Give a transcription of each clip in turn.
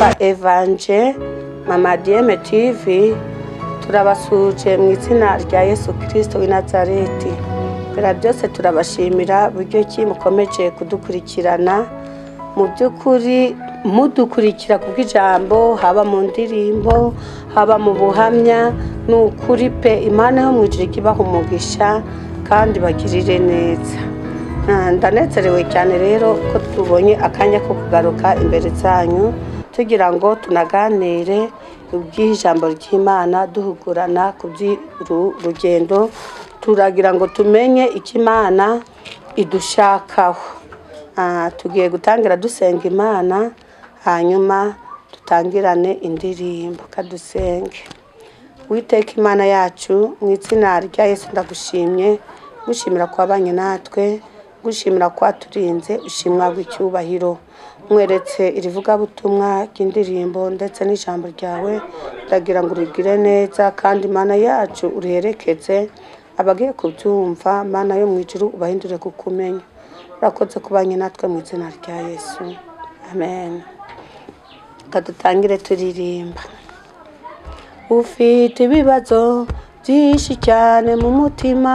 nitwa Evangel Mama Dieume TV turabasuje mu izina rya Yesu Kristo w'i Nazareti. Bera byose turabashimira buryo ki mukomeje kudukurikirana mu by'ukuri mudukurikira kubw'ijambo haba mu ndirimbo haba mu buhamya n'ukuri pe Imana yo mu ijuru ibaha umugisha kandi bagirire neza. Ndanezerewe cyane rero ko tubonye akanya ko kugaruka imbere zanyu tugira ngo tunaganire ubw'ijambo ry'Imana duhugurana ku by'urugendo turagira ngo tumenye ikimana idushakaho. Tugiye gutangira dusenga Imana hanyuma tutangirane indirimbo kadusenge. Witeka Imana yacu mu izina rya Yesu ndagushimye gushimira kwabanye natwe gushimira kwaturinze ushimwa bw'icyubahiro mweretse irivuga butumwa ry'indirimbo ndetse n'ijambo ryawe ndagira ngo urigire neza kandi Imana yacu uriherekeze abagiye kubyumva Mana yo mu ijuru ubahindure kukumenya. Urakoze kubanye natwe mu izina rya Yesu amen. Kadutangire turirimba. Ufite ibibazo byinshi cyane mu mutima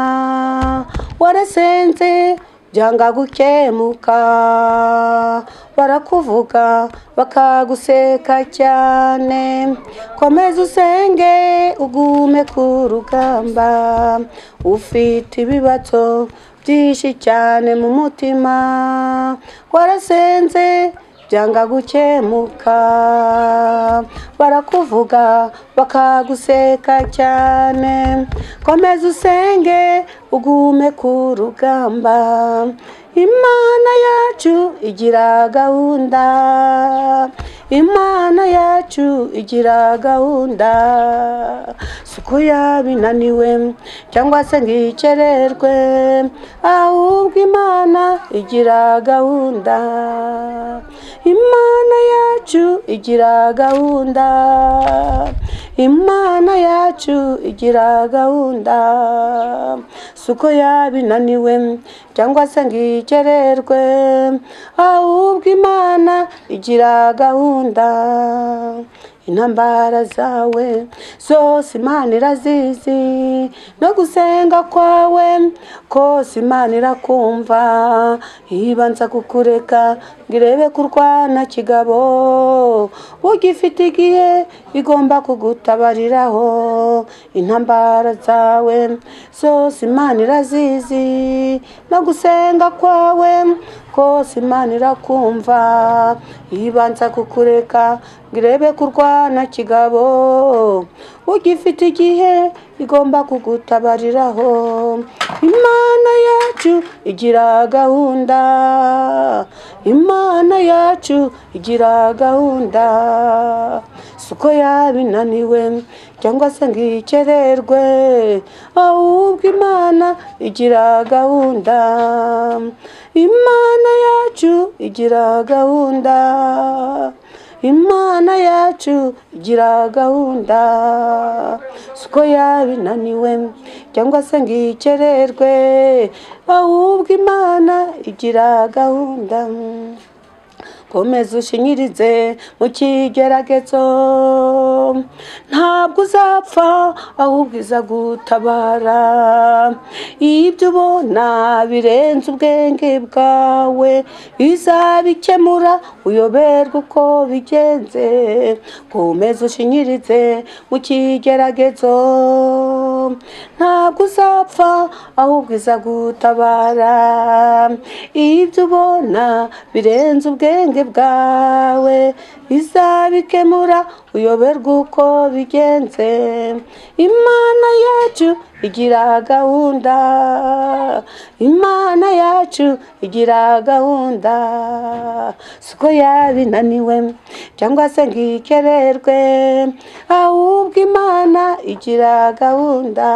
warasenze byanga gukemuka barakuvuga bakaguseka cyane komeza usenge ugume ku rugamba. Ufite ibibazo byinshi cyane mu mutima warasenze byanga gukemuka barakuvuga bakaguseka cyane komeza usenge ugume ku rugamba. Imana yacu igira gahunda, Imana yacu igira gahunda, suko yabinaniwe cyangwa se ngicererwe ahubwo Imana igira gahunda. Imana yacu igira gahunda, Imana yacu igira gahunda, suko yabinaniwe cyangwa se ngicererwe ahubwo Imana igira gahunda. Intambara zawe zose Imana irazizi no gusenga kwawe kose Imana irakumva ibanza kukureka ngirebe kurwana kigabo ugifite igihe igomba kugutabariraho. Intambara zawe zose Imana irazizi no gusenga kwawe kose Imana irakumva ibanza kukureka ngirebe kurwana kigabo ugifite igihe igomba kugutabariraho. Imana yacu igira gahunda, Imana yacu igira gahunda, suko yabinaniwe cyangwa se ngicererwe ahubwo Imana igira gahunda. Imana yacu igira gahunda, Imana yacu igira gahunda, suko yabinaniwe cyangwa se ngicererwe ahubwo Imana igira gahunda. Komeza ushinyirize mu kigeragezo ntabwo uzapfa ahubwo iza gutabara. Ibyo ubona birenze ubwenge bwawe izabikemura uyoberwa uko bigenze. Komeza ushinyirize mu kigeragezo ntabwo uzapfa ahubwo iza gutabara. Ibyo ubona birenze ubwenge bwawe izabikemura uyoberwa uko bigenze. Imana yacu igira gahunda, Imana yacu igira gahunda, suko yabinaniwe cyangwa se ngikererwe ahubwo Imana igira gahunda.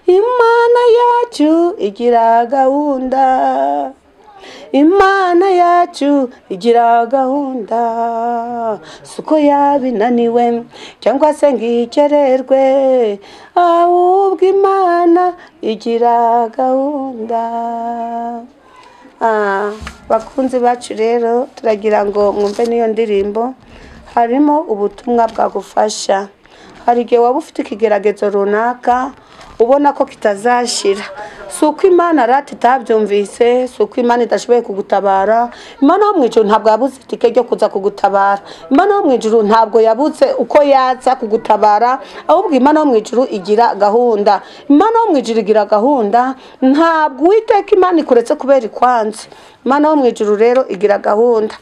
Imana yacu igira gahunda, Imana yacu igira gahunda, suko yabinaniwe cyangwa se ngicererwe ahubwo Imana igira gahunda. bakunzi bacu rero turagira ngo mwumve n'iyo ndirimbo harimo ubutumwa bwagufasha. Hari igihe waba ufite ikigeragezo runaka ubona ko kitazashira, si uko Imana rati itabyumvise, si uko Imana idashoboye kugutabara. Imana yo mu ijuru ntabwo yabuze itike ryo kuza kugutabara. Imana yo mu ijuru ntabwo yabuze uko yaza kugutabara, ahubwo Imana yo mu ijuru igira gahunda. Imana yo mu ijuru igira gahunda, ntabwo Uwiteka Imana ikuretse kubera ikwanze. Imana yo mu ijuru rero igira gahunda.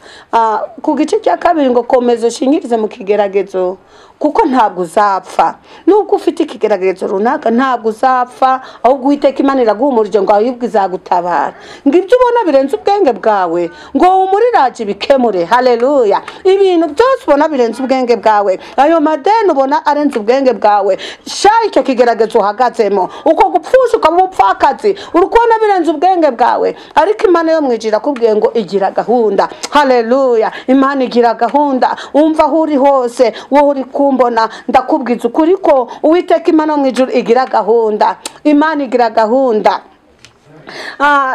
Ku gice cya kabiri ngo komeza ushingirize mu kigeragezo kuko ntabwo uzapfa. Nubwo ufite ikigeragezo runaka ntabwo uzapfa, ahubwo Uwiteka Imana iraguhumurije ngo ahubwo izagutabara. Ngo ibyo ubona birenze ubwenge bwawe ngo umuriraje bikemure. Haleluya. Ibintu byose ubona birenze ubwenge bwawe, ayo madeni ubona arenze ubwenge bwawe, sha icyo kigeragezo uhagazemo uko gupfusha ukaba umupfakazi uri kubona birenze ubwenge bwawe, ariko Imana yo mu ijuru irakubwiye ngo igira gahunda. Haleluya. Imana igira gahunda. Umva aho uri hose, wowe uri kumbona, ndakubwiza ukuri ko Uwiteka Imana yo mu ijuru igira gahunda. Imana igira gahunda.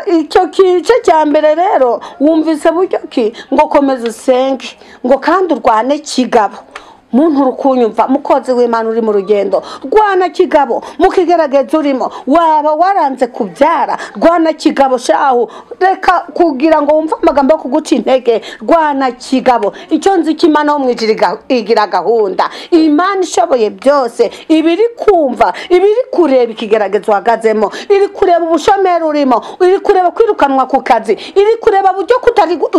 Icyo kice cya mbere rero wumvise buryo ki ngo komeza usenge ngo kandi urwane kigabo. Muntu urukunyumva mukozi w'Imana uri mu rugendo, rwana kigabo mu kigeragezo urimo. Waba waranze kubyara, rwana kigabo shaho, reka kugira ngo wumve amagambo yo kuguca intege, rwana kigabo. Icyo nzi ko Imana yo mu ijuru igira gahunda. Imana ishoboye byose, ibiri kumva, ibiri kureba ikigeragezo uhagazemo, iri kureba ubushomeri urimo, iri kureba kwirukanwa ku kazi, iri kureba buryo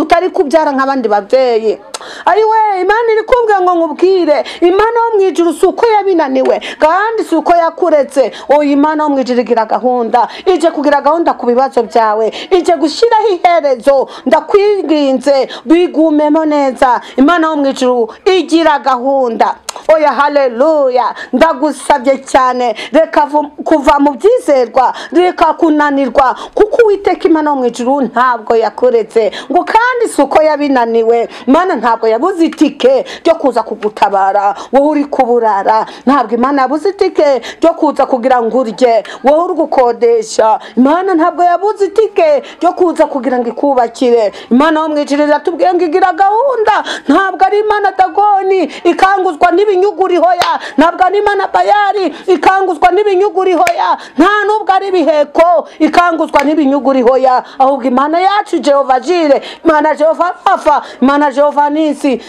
utari kubyara nk'abandi babyeyi. Ayiwe, Imana iri kumbwira ngo nkubwire, Imana yo mu ijuru si uko yabinaniwe kandi si uko yakuretse. Imana yo mu ijuru igira gahunda, ije kugira gahunda ku bibazo byawe, ije gushyiraho iherezo. Ndakwinginze bigumemo neza. Imana yo mu ijuru igira gahunda. Oya, haleluya. Ndagusabye cyane, reka kuva mu byizerwa, reka kunanirwa, kuko Uwiteka Imana yo mu ijuru ntabwo yakuretse ngo kandi si uko yabinaniwe. Imana ntabwo yabuze itike ryo kuza kugutabara wowe uri kuburara. Ntabwo Imana yabuze itike ryo kuza kugira ngo urye wowe uri gukodesha. Imana ntabwo yabuze itike ryo kuza kugira ngo ikubakire. Imana yo mu ijuru iratubwiye ngo igira gahunda. Ntabwo ari Imana Dagoni ikanguzwa n'ibinyuguri hoya, ntabwo ari Imana Bayari ikanguzwa n'ibinyuguri hoya, nta nubwo ari Biheko ikanguzwa n'ibinyuguri hoya, ahubwo Imana yacu Jehova Jire, Imana Jehova Rafa, Imana Jehova Nisi,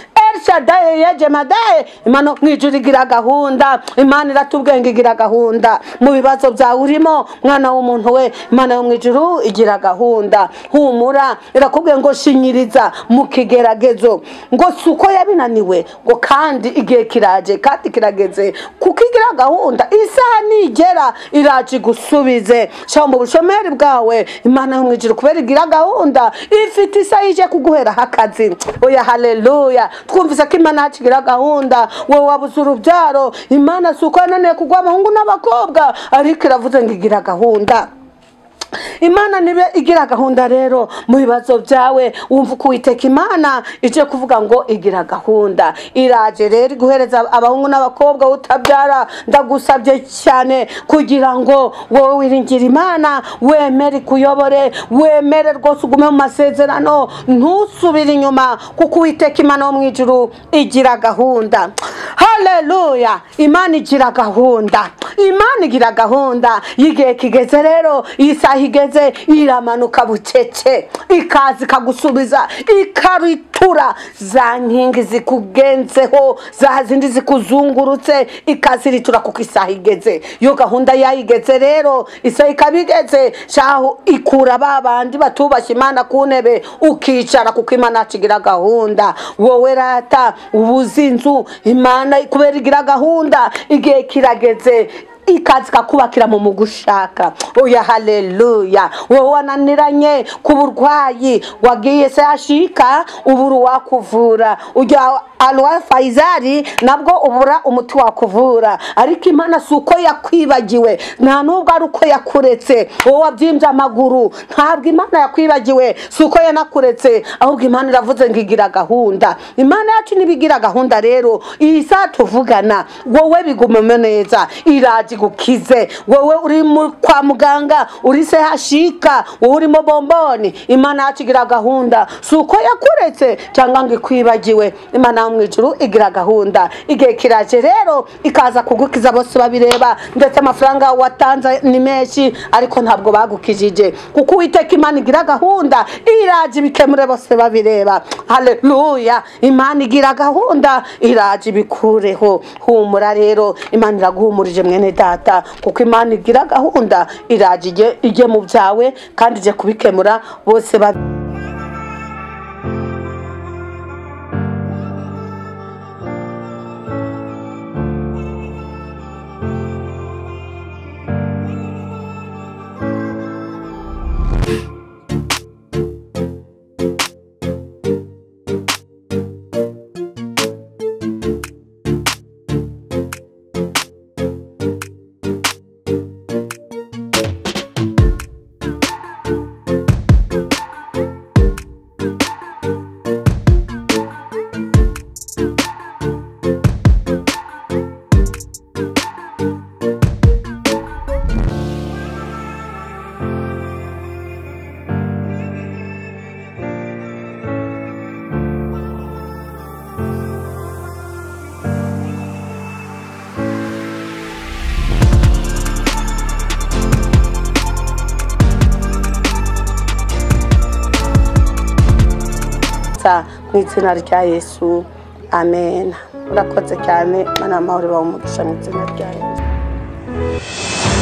Shaddai Yejemadae. Imana mu ijuru igira gahunda. Imana iratubwiye ngo igira gahunda mu bibazo byawe urimo, mwana w'umuntu we. Imana yo mu ijuru igira gahunda. Humura, irakubwiye ngo shinyiriza mu kigeragezo, ngo suko yabinaniwe ngo kandi igihe kiraje kandi kirageze, kuko igira gahunda. Isaha nigera iraje gusubize sha mu bushomeri bwawe. Imana yo mu ijuru kubera igira gahunda, ifite isaha ije kuguhera akazi. Oya, haleluya. Twumvise ko Imana yacigira gahunda. Wowe wabuze urubyaro, Imana si uko yananiye kugwa abahungu n'abakobwa, ariko iravuze ngo igira gahunda. Imana nibe igira gahunda rero mu bibazo byawe. Wumva ko Uwiteka Imana ije kuvuga ngo igira gahunda. Iraje rero guhereza abahungu n'abakobwa utabyara. Ndagusabye cyane kugira ngo wowe wiringire Imana, wemere kuyobore, wemere rwose ugume mu masezerano, ntusubire inyuma, kuko Uwiteka Imana yo mu ijuru igira gahunda. Haleluya. Imana igira gahunda. Imana igira gahunda. Igihe kigeze rero, isaha igeze, iramanuka bucece ikazi kagusubiza, ikaritura za nkingi zikugenzeho, za zindi zikuzungurutse, ikaziritura kuko isaha igeze. Yo gahunda yayigeze rero, isaha ikabigeze, shaho ikura babandi batubashye Imana ku ntebe ukicara, kuko Imana yacigira gahunda. Wowe rata ubuze inzu, Imana kubera igira gahunda, igihe kirageze ikazi kakubakira mu mugushaka. Oya, haleluya. Wowe wananiranye ku burwayi, wagiye se ashika uburu wakuvura, ujya alwa Faizari nabwo ubura umuti wakuvura, ariko Imana si uko yakwibagiwe, nta nubwo ari uko yakuretse. Wowe wabyimbye amaguru, ntabwo Imana yakwibagiwe, si uko yanakuretse, ahubwo Imana iravuze ngo igira gahunda. Imana yacu nibigira gahunda rero, iyi saa tuvugana wowe bigumeme neza, iraje iraje gukize. Wowe uri kwa muganga uri se hashika, wowe urimo bomboni, Imana yacigira gahunda. Suko yakuretse cyangwa ngo ikwibagiwe. Imana mu ijuru igira gahunda. Igihe kiraje rero ikaza kugukiza bose babireba, ndetse amafaranga watanze ni menshi ariko ntabwo bagukijije. Kuko Uwiteka Imana igira gahunda, iraje bikemure bose babireba. Haleluya. Imana igira gahunda, iraje bikureho. Humura rero, Imana iraguhumurije mwene data, kuko Imana igira gahunda, iraje ije mu byawe kandi ije kubikemura bose mu izina rya Yesu. Amen. Urakoze cyane. Mana amahoro bawe umugisha mu izina rya Yesu.